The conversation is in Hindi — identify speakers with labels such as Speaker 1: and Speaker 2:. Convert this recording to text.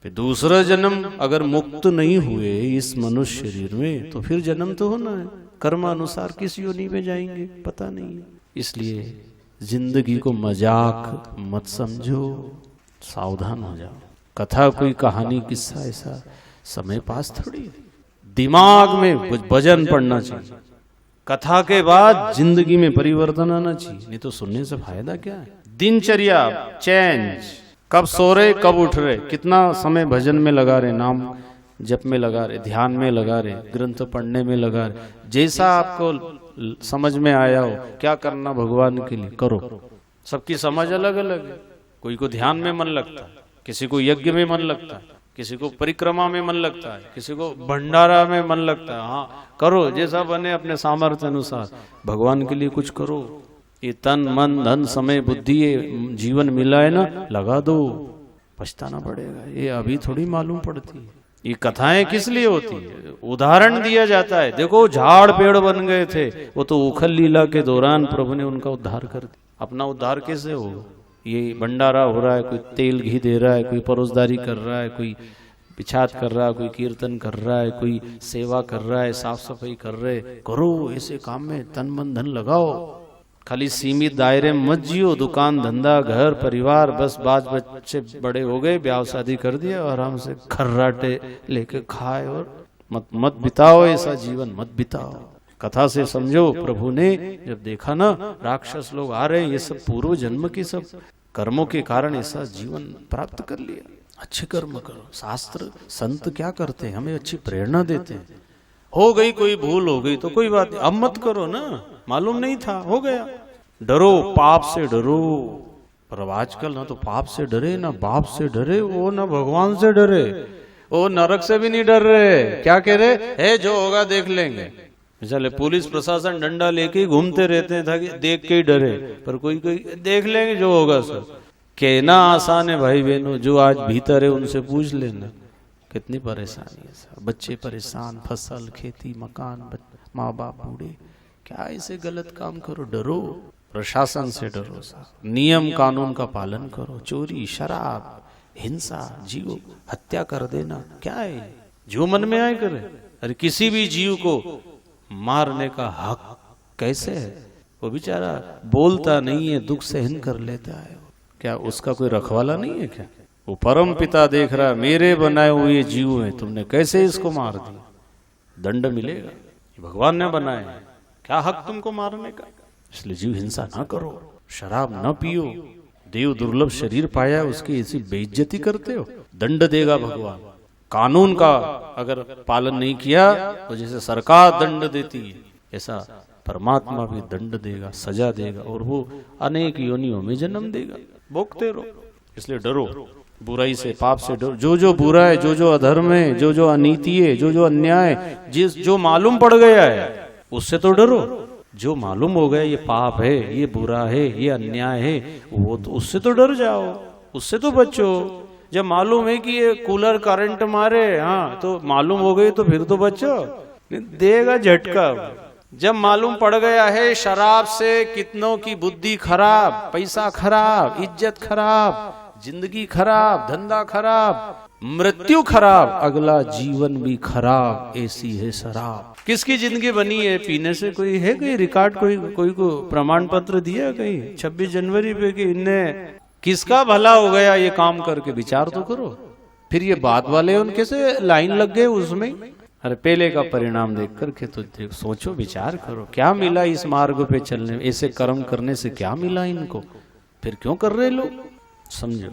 Speaker 1: फिर दूसरा जन्म अगर मुक्त नहीं हुए इस मनुष्य शरीर में तो फिर जन्म तो होना है, कर्मानुसार किस योनि में जाएंगे पता नहीं है। इसलिए जिंदगी को मजाक मत समझो, सावधान हो जाओ। कथा कोई कहानी किस्सा ऐसा समय पास थोड़ी है। दिमाग में कुछ भजन पढ़ना चाहिए, कथा के बाद जिंदगी में परिवर्तन आना चाहिए, नहीं तो सुनने से फायदा क्या है। दिनचर्या चेंज, कब सो रहे कब उठ रहे, कितना समय भजन में लगा रहे, नाम जप में लगा रहे, ध्यान में लगा रहे, ग्रंथ पढ़ने में लगा रहे, जैसा आपको समझ में आया हो क्या करना भगवान के लिए करो। सबकी समझ अलग अलग है, कोई को ध्यान में मन लगता है, किसी को यज्ञ में मन लगता है, किसी को परिक्रमा में मन लगता है, किसी को भंडारा में मन लगता है। हाँ करो, जैसा बने अपने सामर्थ्य अनुसार भगवान के लिए कुछ करो। ये तन मन धन समय बुद्धि ये जीवन मिला है ना, लगा दो, पछताना पड़ेगा। ये अभी थोड़ी मालूम पड़ती है। ये कथाएं किस लिए होती है, उदाहरण दिया जाता है। देखो झाड़ पेड़ बन गए थे, वो तो उखल लीला के दौरान प्रभु ने उनका उद्धार कर दिया। अपना उद्धार कैसे होगा? ये भंडारा हो रहा है, कोई तेल घी दे रहा है, कोई परोसदारी कर रहा है, कोई पिछात कर रहा है, कोई कीर्तन कर रहा है, कोई सेवा कर रहा है, साफ सफाई कर रहे, करो ऐसे काम में तन मन धन लगाओ। खाली सीमित दायरे में मत जियो, दुकान धंधा घर परिवार बस बाज बच्चे बड़े हो गए, ब्याह शादी कर दिया और आराम से खर्राटे लेके खाए और मत बिताओ, ऐसा जीवन मत बिताओ। कथा से समझो, प्रभु ने जब देखा ना राक्षस लोग आ रहे हैं, ये सब पूर्व जन्म के सब कर्मों के कारण ऐसा जीवन प्राप्त कर लिया। अच्छे कर्म करो। शास्त्र संत क्या करते हैं, हमें अच्छी प्रेरणा देते हैं। हो गई कोई भूल हो गई तो कोई बात नहीं, अब मत करो ना, मालूम नहीं था हो गया। डरो, पाप से डरो। पर अब आजकल ना तो पाप से डरे ना बाप से डरे, वो ना भगवान से डरे, वो नरक से भी नहीं डर रहे। क्या कह रहे है, जो होगा देख लेंगे। चले पुलिस प्रशासन डंडा लेके घूमते रहते हैं, था कि देख के ही डरे, पर कोई देख लेंगे जो होगा सर। कहना आसान है भाई बहनों, जो आज भीतर है उनसे पूछ लेना। कितनी परेशानी है सर, बच्चे परेशान, फसल खेती मकान, माँ बाप बूढ़े, क्या ऐसे गलत काम करो। डरो, प्रशासन से डरो, नियम कानून का पालन करो। चोरी शराब हिंसा जीव हत्या कर देना क्या है, जो मन में आए करे। अरे किसी भी जीव को मारने का हक कैसे है? वो बेचारा बोलता नहीं है, दुख सहन कर लेता है, क्या उसका कोई रखवाला नहीं है क्या? वो परम पिता देख रहा है, मेरे बनाए हुए जीव हैं, तुमने कैसे इसको मार दिया, दंड मिलेगा। भगवान ने बनाए, क्या हक तुमको मारने का? इसलिए जीव हिंसा ना करो, शराब ना पियो। देव दुर्लभ शरीर पाया, उसकी ऐसी बेइज्जती करते हो, दंड देगा भगवान। कानून का अगर पालन नहीं किया तो जैसे सरकार दंड देती है, ऐसा परमात्मा भी दंड देगा, सजा देगा, और वो अनेक योनियों में जन्म देगा। भोगते रहो। इसलिए डरो, बुराई से पाप से डरो। जो जो बुरा है, जो जो अधर्म है, जो जो अनीति है, जो जो अन्याय है, जो मालूम पड़ गया है उससे तो डरो। जो मालूम हो गया ये पाप है, ये बुरा है, ये अन्याय है, वो तो उससे तो डर जाओ, उससे तो बचो। जब मालूम है कि ये कूलर करंट मारे, हाँ तो मालूम हो गई तो फिर तो बचो, देगा झटका। जब मालूम पड़ गया है शराब से कितनों की बुद्धि खराब, पैसा खराब, इज्जत खराब, जिंदगी खराब, धंधा खराब, मृत्यु खराब, अगला जीवन भी खराब, ऐसी है शराब। किसकी जिंदगी बनी है पीने से? कोई है कोई रिकॉर्ड, कोई को प्रमाण पत्र दिया कहीं 26 जनवरी पे कि इनने किसका भला हो गया ये काम करके? विचार तो करो। फिर ये बाद वाले उनके से लाइन लग गए उसमें। अरे पहले का परिणाम देख करके तो सोचो, विचार करो, क्या मिला इस मार्ग पे चलने, ऐसे कर्म करने से क्या मिला इनको? फिर क्यों कर रहे लोग? समझो।